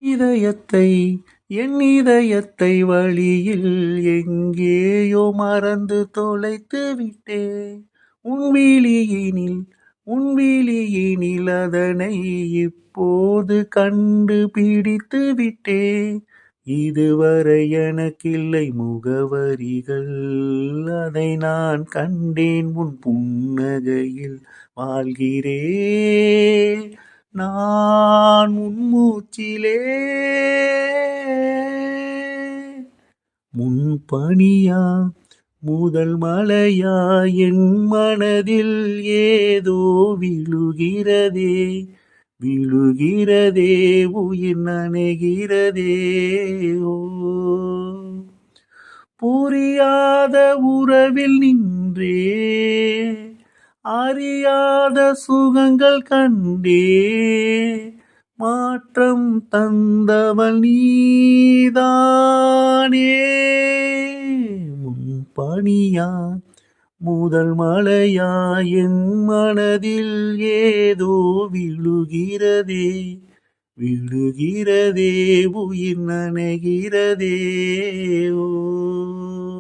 இதயத்தை என் இதயத்தை வழியில் எங்கேயோ மறந்து தொலைத்து விட்டே உன் விழியினில் அதனை இப்போது கண்டுபிடித்து விட்டே. இதுவரை எனக்கில்லை முகவரிகள், அதை நான் கண்டேன் உன் புன்னகையில். வாழ்கிறேன் நான் உன் மூச்சிலே. முன்பனியா முதல் மழையா என் மனதில் ஏதோ விழுகிறதே விழுகிறதே உயிர் நனைகிறதே. ஓ, புரியாத உறவில் நின்றே அறியாத சுகங்கள் கண்டே. மாற்றம் தந்தவள் நீதானே. முன்பனியா முதல் மழையா என் மனதில் ஏதோ விழுகிறதே விழுகிறதே உயிர் நனைகிறதே. ஓ.